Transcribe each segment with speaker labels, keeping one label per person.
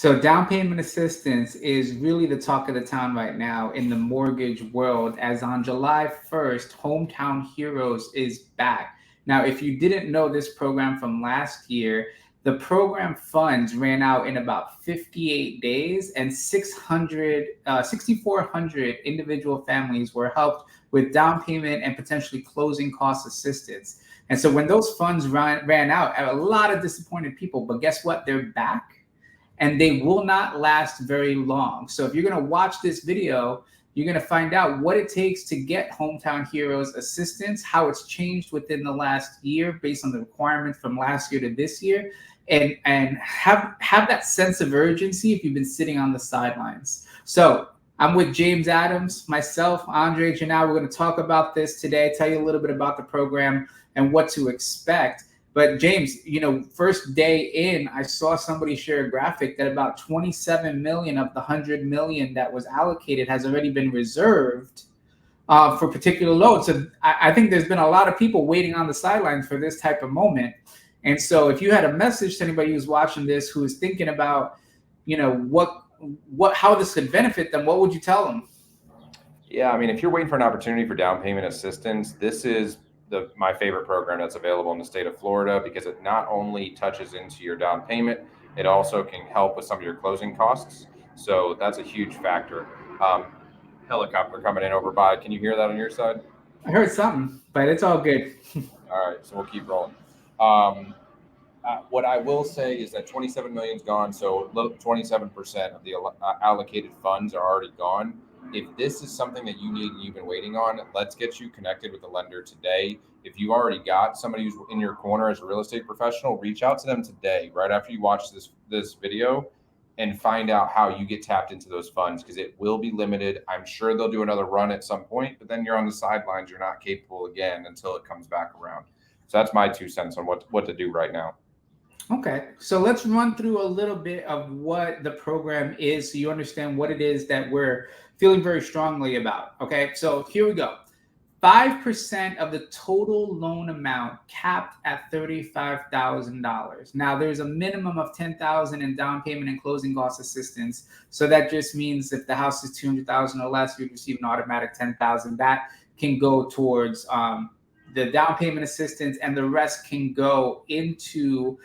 Speaker 1: So down payment assistance is really the talk of the town right now in the mortgage world, as on July 1st, Hometown Heroes is back. Now, if you didn't know this program from last year, the program funds ran out in about 58 days, and 6,400 individual families were helped with down payment and potentially closing cost assistance. And so when those funds ran out, a lot of disappointed people, but guess what? They're back and they will not last very long. So if you're going to watch this video, you're going to find out what it takes to get Hometown Heroes assistance, how it's changed within the last year based on the requirements from last year to this year, and have that sense of urgency if you've been sitting on the sidelines. So I'm with James Adams, myself, Andre Janau. We're going to talk about this today, tell you a little bit about the program and what to expect. But James, first day in, I saw somebody share a graphic that about 27 million of the 100 million that was allocated has already been reserved for particular loads. So I think there's been a lot of people waiting on the sidelines for this type of moment. And so if you had a message to anybody who's watching this, who is thinking about, how this could benefit them, what would you tell them?
Speaker 2: Yeah, I mean, if you're waiting for an opportunity for down payment assistance, this is my favorite program that's available in the state of Florida, because it not only touches into your down payment, it also can help with some of your closing costs. So that's a huge factor. Helicopter coming in over by. Can you hear that on your side?
Speaker 1: I heard something, but it's all good.
Speaker 2: All right, so we'll keep rolling. What I will say is that 27 million is gone, so 27% of the allocated funds are already gone. If this is something that you need and you've been waiting on, let's get you connected with the lender today. If you already got somebody who's in your corner as a real estate professional, reach out to them today, right after you watch this video, and find out how you get tapped into those funds, because it will be limited. I'm sure they'll do another run at some point, but then you're on the sidelines. You're not capable again until it comes back around. So that's my 2 cents on what to do right now.
Speaker 1: Okay, so let's run through a little bit of what the program is so you understand what it is that we're feeling very strongly about. Okay, so here we go. 5% of the total loan amount capped at $35,000. Now, there's a minimum of $10,000 in down payment and closing cost assistance. So that just means if the house is $200,000 or less, you'd receive an automatic $10,000. That can go towards the down payment assistance, and the rest can go into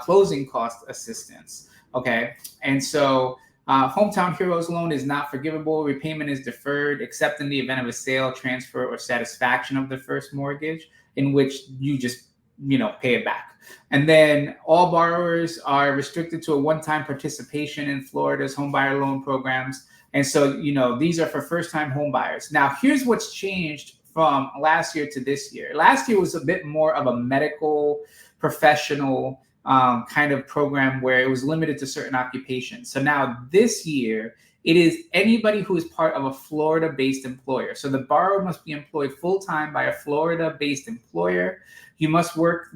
Speaker 1: closing cost assistance. Okay, and so Hometown Heroes loan is not forgivable. Repayment is deferred, except in the event of a sale, transfer, or satisfaction of the first mortgage, in which you just pay it back. And then all borrowers are restricted to a one-time participation in Florida's homebuyer loan programs. And so these are for first-time home buyers. Now, here's what's changed from last year to this year. Last year was a bit more of a medical professional kind of program where it was limited to certain occupations. So now this year, it is anybody who is part of a Florida-based employer. So the borrower must be employed full-time by a Florida-based employer. You must work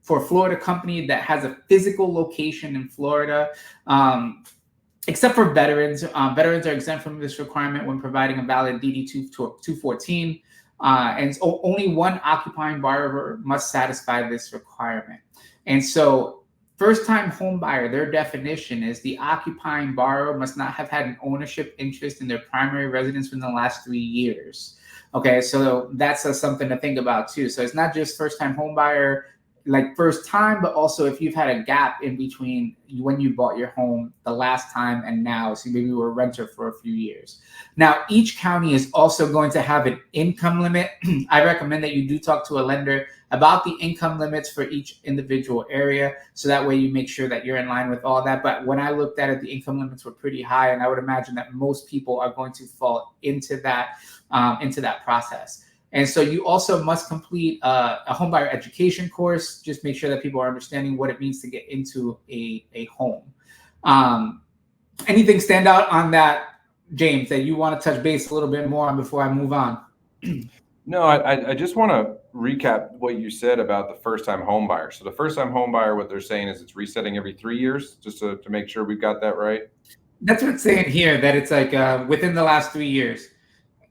Speaker 1: for a Florida company that has a physical location in Florida. Except for veterans. Veterans are exempt from this requirement when providing a valid DD 214. And so only one occupying borrower must satisfy this requirement. And so first-time home buyer, their definition is the occupying borrower must not have had an ownership interest in their primary residence within the last 3 years. Okay, so that's something to think about too. So it's not just first-time home buyer, like first time, but also if you've had a gap in between when you bought your home the last time and now, so maybe you were a renter for a few years. Now, each county is also going to have an income limit. I recommend that you do talk to a lender about the income limits for each individual area, so that way you make sure that you're in line with all that. But when I looked at it, the income limits were pretty high, and I would imagine that most people are going to fall into that process. And so you also must complete a homebuyer education course. Just make sure that people are understanding what it means to get into a home. Anything stand out on that, James, that you want to touch base a little bit more on before I move on?
Speaker 2: No, I just want to recap what you said about the first-time home buyer. So the first-time home buyer, what they're saying is it's resetting every 3 years, just to make sure we've got that right.
Speaker 1: That's what it's saying here, that it's like within the last 3 years.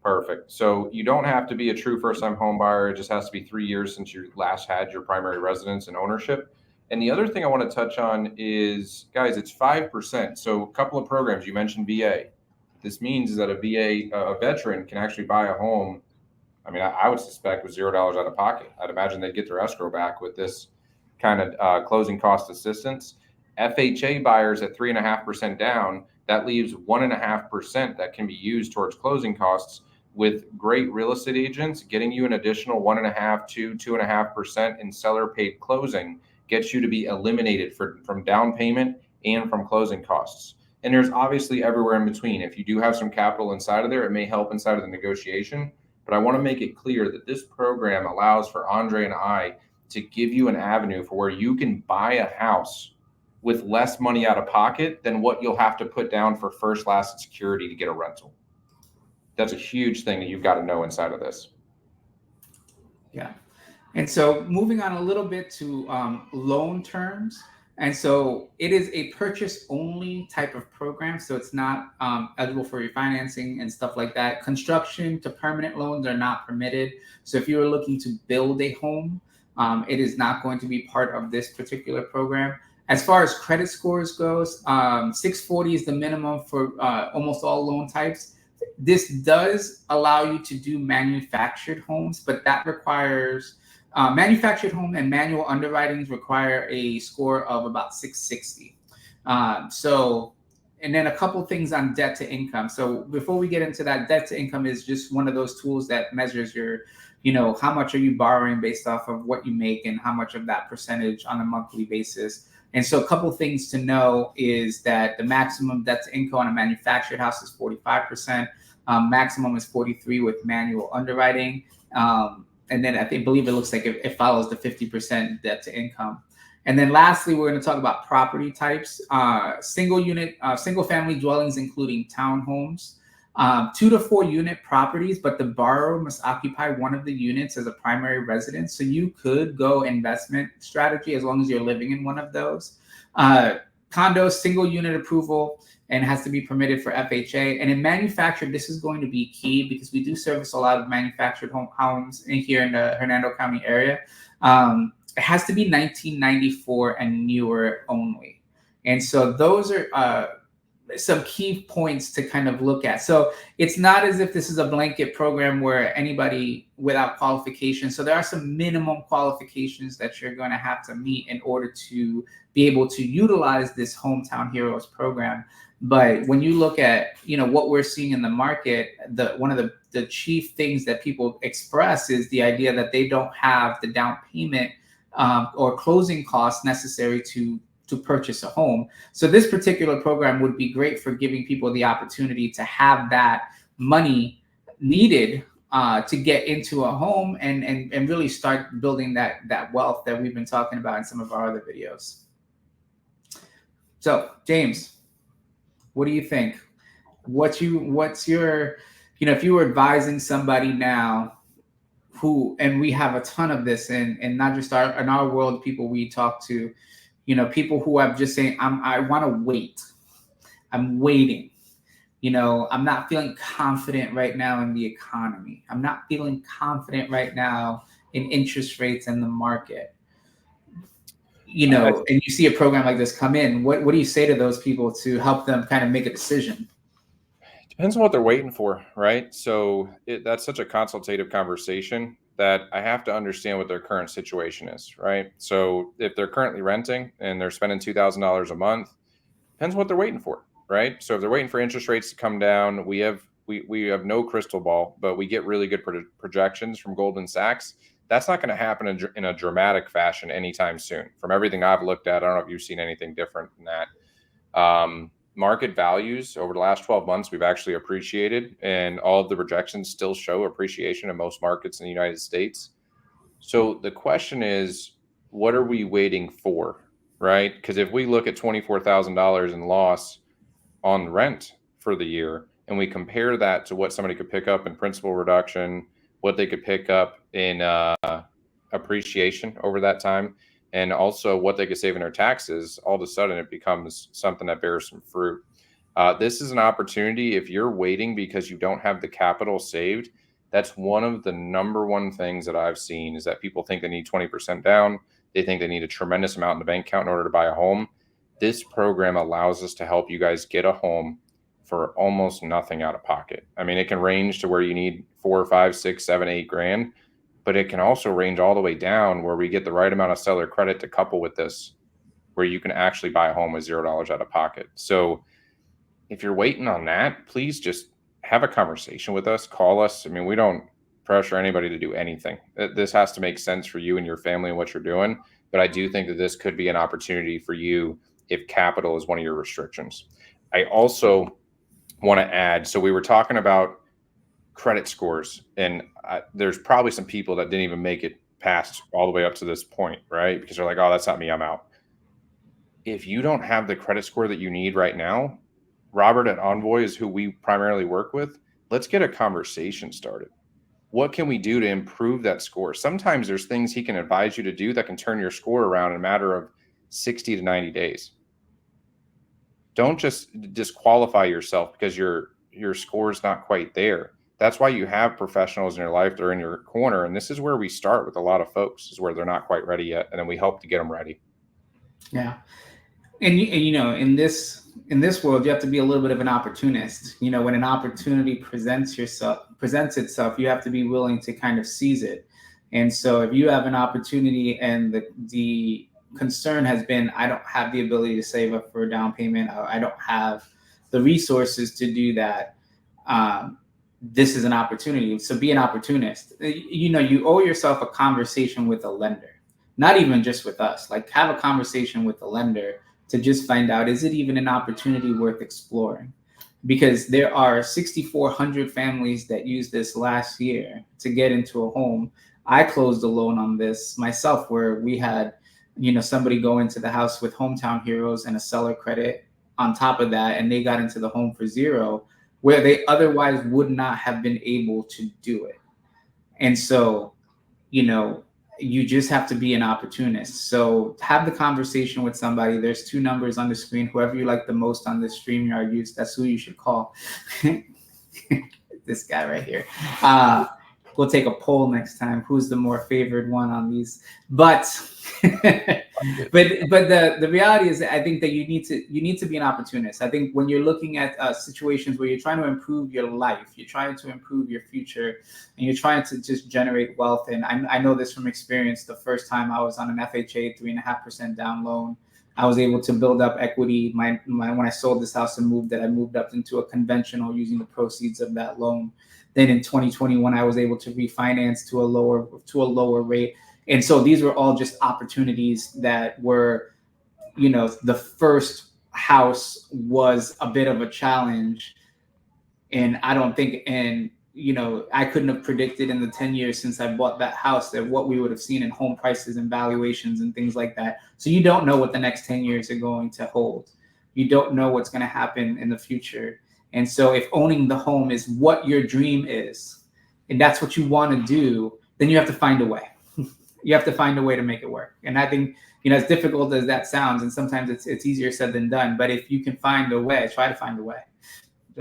Speaker 2: Perfect. So you don't have to be a true first-time home buyer. It just has to be 3 years since you last had your primary residence and ownership. And the other thing I want to touch on is, guys, it's 5%. So a couple of programs, you mentioned VA. This means is that a VA, a veteran can actually buy a home. I mean, I would suspect with $0 out of pocket. I'd imagine they'd get their escrow back with this kind of closing cost assistance. FHA buyers at 3.5% down, that leaves 1.5% that can be used towards closing costs. With great real estate agents, getting you an additional 1.5 to 2.5% in seller paid closing gets you to be eliminated from down payment and from closing costs. And there's obviously everywhere in between. If you do have some capital inside of there, it may help inside of the negotiation. But I want to make it clear that this program allows for Andre and I to give you an avenue for where you can buy a house with less money out of pocket than what you'll have to put down for first, last, and security to get a rental. That's a huge thing that you've got to know inside of this.
Speaker 1: Yeah. And so moving on a little bit to loan terms. And so it is a purchase only type of program. So it's not eligible for refinancing and stuff like that. Construction to permanent loans are not permitted. So if you're looking to build a home, it is not going to be part of this particular program. As far as credit scores goes, 640 is the minimum for almost all loan types. This does allow you to do manufactured homes, but that requires manufactured home and manual underwritings require a score of about 660. And then a couple things on debt to income. So before we get into that, debt to income is just one of those tools that measures your, how much are you borrowing based off of what you make and how much of that percentage on a monthly basis. And so a couple things to know is that the maximum debt to income on a manufactured house is 45%. Maximum is 43% with manual underwriting. And then believe it looks like it follows the 50% debt to income. And then lastly, we're going to talk about property types. Single family dwellings, including townhomes. 2 to 4 unit properties, but the borrower must occupy one of the units as a primary residence. So you could go investment strategy as long as you're living in one of those. Condos, single unit approval, and has to be permitted for FHA. And in manufactured, this is going to be key because we do service a lot of manufactured homes here in the Hernando County area. It has to be 1994 and newer only. And so those are some key points to kind of look at. So it's not as if this is a blanket program where anybody without qualifications. So there are some minimum qualifications that you're going to have to meet in order to be able to utilize this Hometown Heroes program. But when you look at, what we're seeing in the market, one of the chief things that people express is the idea that they don't have the down payment or closing costs necessary to purchase a home. So this particular program would be great for giving people the opportunity to have that money needed to get into a home and really start building that wealth that we've been talking about in some of our other videos. So James, what do you think? What's your, if you were advising somebody now and we have a ton of this and not just in our world, people we talk to, people who have just saying, I want to wait. I'm waiting. I'm not feeling confident right now in the economy. I'm not feeling confident right now in interest rates and the market. And you see a program like this come in, what do you say to those people to help them kind of make a decision?
Speaker 2: Depends on what they're waiting for, right? So that's such a consultative conversation that I have to understand what their current situation is, right? So if they're currently renting and they're spending $2,000 a month, depends what they're waiting for, right? So if they're waiting for interest rates to come down, we have no crystal ball, but we get really good projections from Goldman Sachs. That's not going to happen in a dramatic fashion anytime soon. From everything I've looked at, I don't know if you've seen anything different than that. Market values over the last 12 months, we've actually appreciated, and all of the projections still show appreciation in most markets in the United States. So the question is, what are we waiting for, right? Because if we look at $24,000 in loss on rent for the year, and we compare that to what somebody could pick up in principal reduction, what they could pick up in appreciation over that time, and also what they could save in their taxes, all of a sudden it becomes something that bears some fruit. This is an opportunity. If you're waiting because you don't have the capital saved, that's one of the number one things that I've seen is that people think they need 20% down. They think they need a tremendous amount in the bank account in order to buy a home. This program allows us to help you guys get a home for almost nothing out of pocket. I mean, it can range to where you need 4, 5, 6, 7, 8 grand, but it can also range all the way down where we get the right amount of seller credit to couple with this, where you can actually buy a home with $0 out of pocket. So if you're waiting on that, please just have a conversation with us, call us. I mean, we don't pressure anybody to do anything. This has to make sense for you and your family and what you're doing. But I do think that this could be an opportunity for you if capital is one of your restrictions. I also want to add, so we were talking about credit scores, and there's probably some people that didn't even make it past all the way up to this point, right? Because they're like, oh, that's not me, I'm out. If you don't have the credit score that you need right now, Robert at Envoy is who we primarily work with. Let's get a conversation started. What can we do to improve that score? Sometimes there's things he can advise you to do that can turn your score around in a matter of 60 to 90 days. Don't just disqualify yourself because your score is not quite there. That's why you have professionals in your life that are in your corner. And this is where we start with a lot of folks, is where they're not quite ready yet. And then we help to get them ready.
Speaker 1: Yeah. And you know, in this world, you have to be a little bit of an opportunist. You know, when an opportunity presents itself, you have to be willing to kind of seize it. And so if you have an opportunity and the concern has been, I don't have the ability to save up for a down payment, I don't have the resources to do that, this is an opportunity. So be an opportunist. You know, you owe yourself a conversation with a lender, not even just with us. Like, have a conversation with the lender to just find out, is it even an opportunity worth exploring? Because there are 6,400 families that used this last year to get into a home. I closed a loan on this myself, where we had, you know, somebody go into the house with Hometown Heroes and a seller credit on top of that, and they got into the home for $0, where they otherwise would not have been able to do it. And so, you know, you just have to be an opportunist. So have the conversation with somebody. There's 2 numbers on the screen. Whoever you like the most on this StreamYard use, that's who you should call. This guy right here. We'll take a poll next time. Who's the more favored one on these? But but the reality is that I think that you need to be an opportunist. I think when you're looking at situations where you're trying to improve your life, you're trying to improve your future, and you're trying to just generate wealth. And I know this from experience. The first time I was on an FHA 3.5% down loan, I was able to build up equity. My when I sold this house and moved it, I moved up into a conventional using the proceeds of that loan. Then in 2021, I was able to refinance to a lower rate. And so these were all just opportunities that were, you know, the first house was a bit of a challenge. And I don't think, and, you know, I couldn't have predicted in the 10 years since I bought that house that what we would have seen in home prices and valuations and things like that. So you don't know what the next 10 years are going to hold. You don't know what's going to happen in the future. And so if owning the home is what your dream is, and that's what you want to do, then you have to find a way. You have to find a way to make it work. And I think, you know, as difficult as that sounds, and sometimes it's easier said than done, but if you can find a way, try to find a way.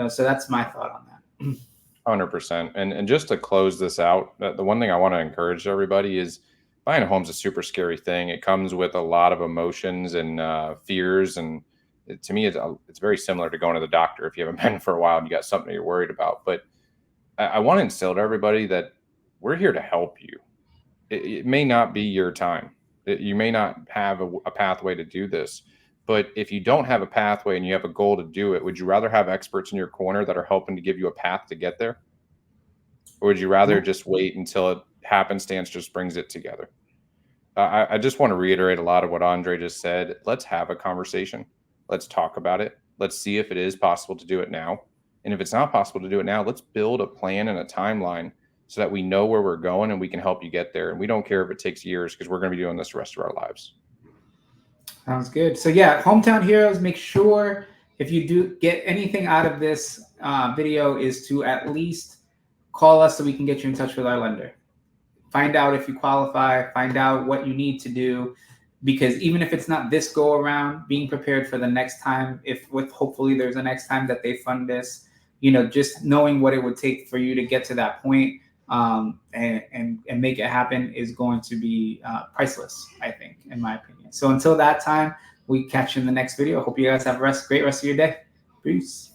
Speaker 1: So that's my thought on that.
Speaker 2: 100%. And just to close this out, the one thing I want to encourage everybody is buying a home is a super scary thing. It comes with a lot of emotions and fears. And to me, it's very similar to going to the doctor if you haven't been for a while and you got something you're worried about. But I want to instill to everybody that we're here to help you. It may not be your time. You may not have a pathway to do this. But if you don't have a pathway and you have a goal to do it, would you rather have experts in your corner that are helping to give you a path to get there? Or would you rather just wait until it happenstance just brings it together? I just want to reiterate a lot of what Andre just said. Let's have a conversation. Let's talk about it. Let's see if it is possible to do it now. And if it's not possible to do it now, let's build a plan and a timeline so that we know where we're going and we can help you get there. And we don't care if it takes years because we're going to be doing this the rest of our lives.
Speaker 1: Sounds good. So yeah, Hometown Heroes, make sure if you do get anything out of this video is to at least call us so we can get you in touch with our lender. Find out if you qualify, find out what you need to do, because even if it's not this go around, being prepared for the next time, hopefully there's a next time that they fund this, you know, just knowing what it would take for you to get to that point and make it happen is going to be priceless, I think. in my opinion. So until that time, we catch you in the next video. Hope you guys have a great rest of your day. Peace.